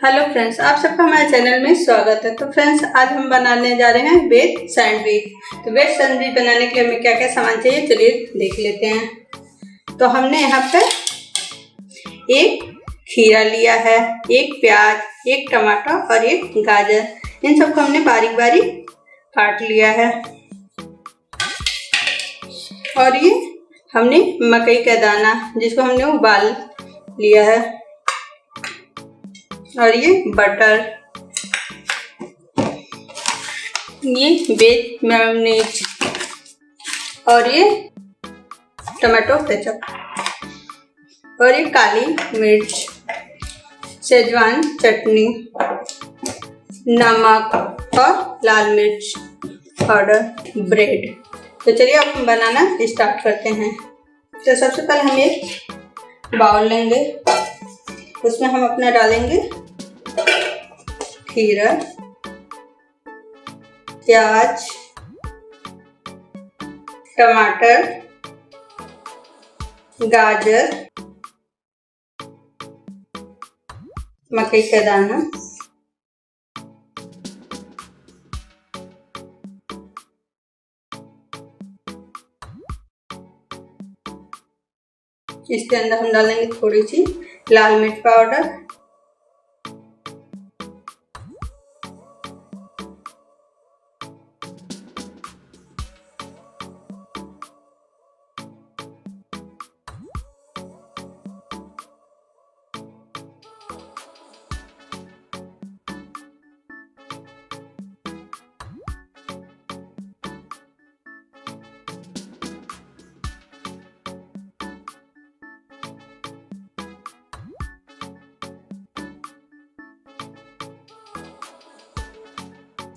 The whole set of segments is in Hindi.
हेलो फ्रेंड्स, आप सबका हमारे चैनल में स्वागत है। तो फ्रेंड्स, आज हम बनाने जा रहे हैं वेज सैंडविच। तो वेज सैंडविच बनाने के लिए हमें क्या क्या सामान चाहिए, चलिए देख लेते हैं। तो हमने यहाँ पे एक खीरा लिया है, एक प्याज, एक टमाटर और एक गाजर। इन सबको हमने बारीक बारीक काट लिया है। और ये हमने मकई का दाना, जिसको हमने उबाल लिया है। और ये बटर, ये वेज मेयोनीज और ये टमाटो केचप और ये काली मिर्च, शेजवान चटनी, नमक और लाल मिर्च पाउडर, ब्रेड। तो चलिए अब हम बनाना स्टार्ट करते हैं। तो सबसे पहले हम एक बाउल लेंगे, उसमें हम अपना डालेंगे खीरा, प्याज, टमाटर, गाजर, मकई का दाना, इसके अंदर हम डालेंगे थोड़ी सी लाल मिर्च पाउडर,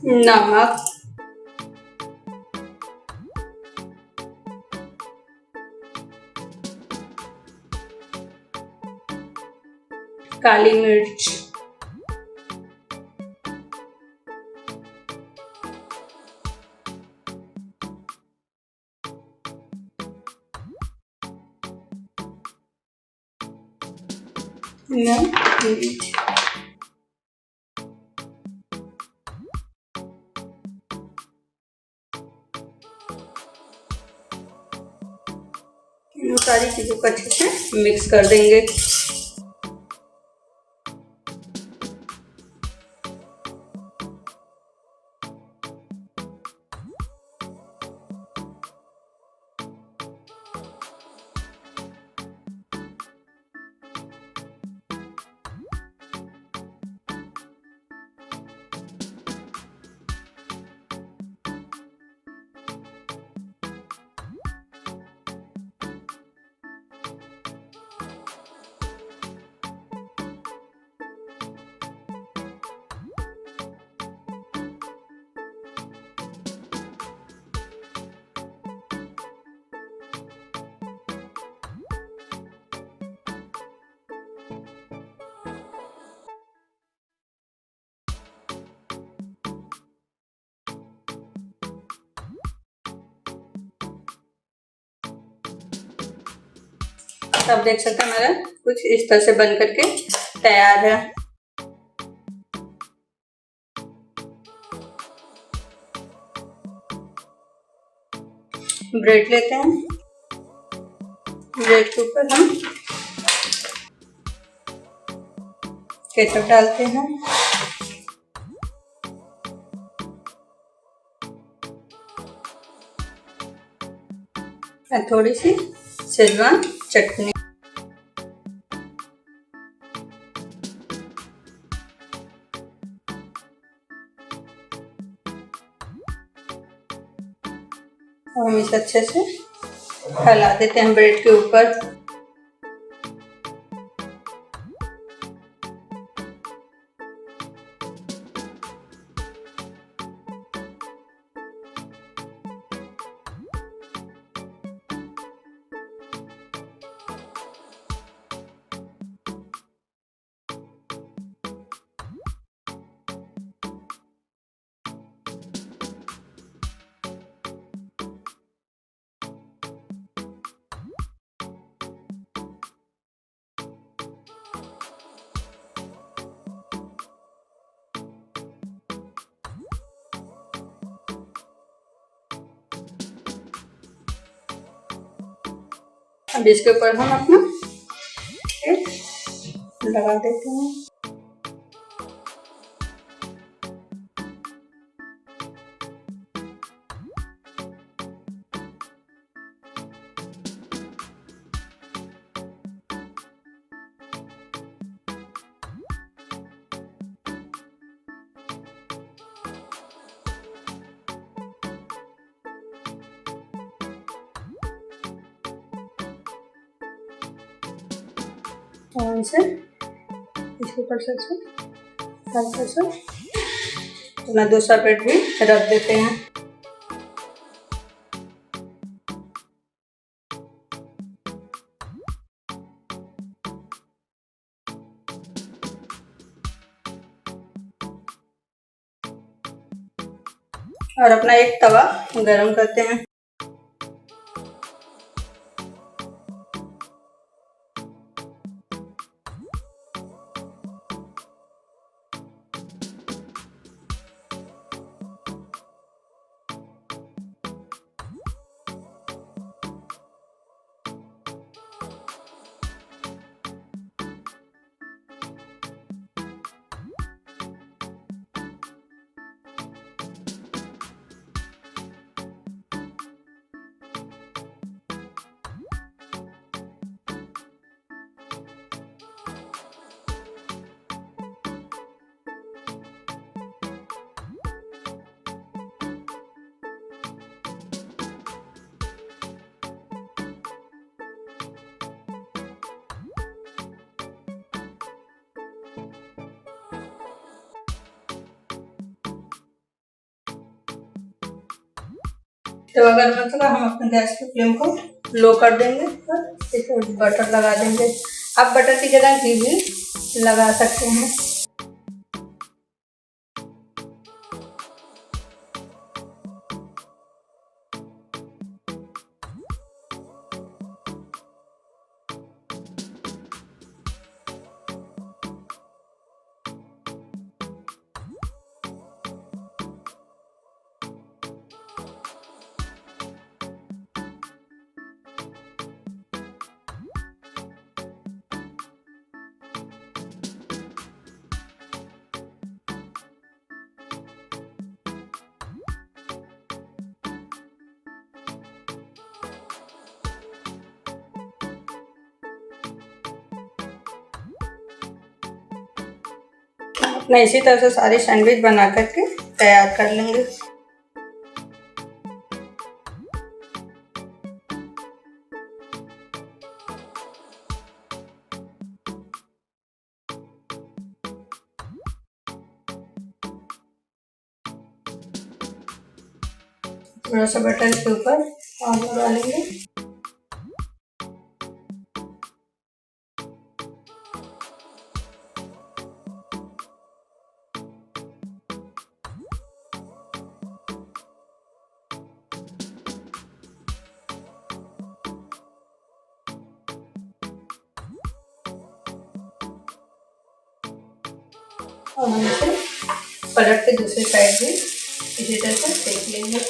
नमक, काली मिर्च, मिर्च, इन सारी चीजों को अच्छे से मिक्स कर देंगे। तो आप देख सकते हैं हमारा कुछ इस तरह से बन करके तैयार है। ब्रेड लेते हैं, ब्रेड के ऊपर हम केचप डालते हैं, और थोड़ी सी शेजवान चटनी। और हम इसे अच्छे से फैला देते हैं ब्रेड के ऊपर। अब इसके ऊपर हम अपना लगा देते हैं। और इसे इसके ऊपर से हल्का सा अपना दूसरा ब्रेड भी रख देते हैं। और अपना एक तवा गरम करते हैं। तो अगर मतलब हम अपने गैस की फ्लेम को लो कर देंगे और इसमें बटर लगा देंगे। आप बटर की जगह घी भी लगा सकते हैं। अपना इसी तरह से सारी सैंडविच बना करके तैयार कर लेंगे। थोड़ा सा बटर के ऊपर और लगा लेंगे। और हम इसे पलट के दूसरी साइड भी इसी तरह से सेक लेंगे।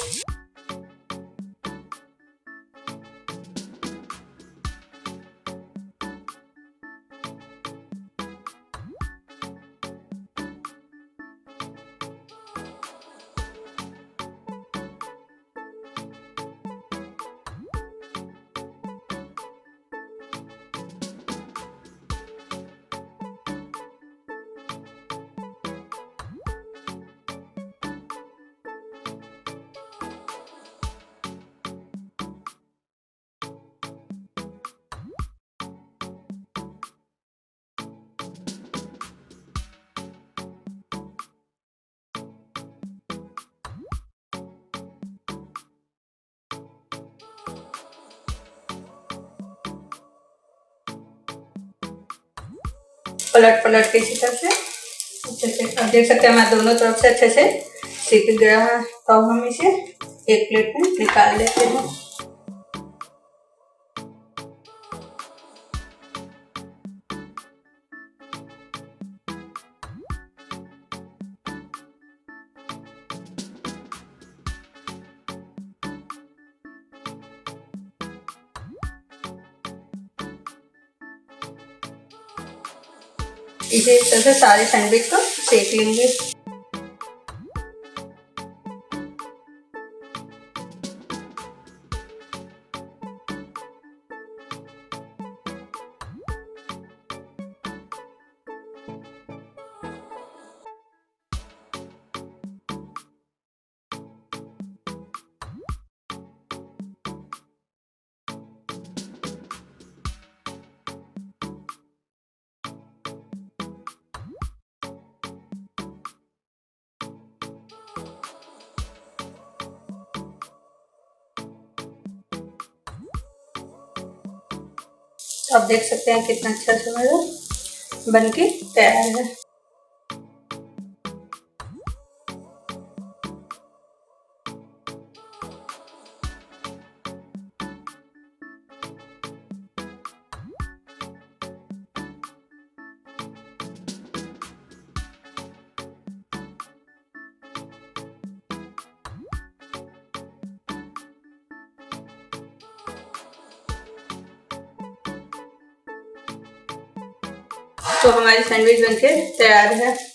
पलट के इसी तरह से अच्छे से, अब देख सकते हैं मैं दोनों तरफ से अच्छे से सीख गया है। तो अब हम इसे एक प्लेट में निकाल लेते हैं। इसी तरह से सारे सैंडविच को सेक लेंगे। तो आप देख सकते हैं कितना अच्छा से मेरा बन के तैयार है। तो हमारी सैंडविच बनके तैयार है।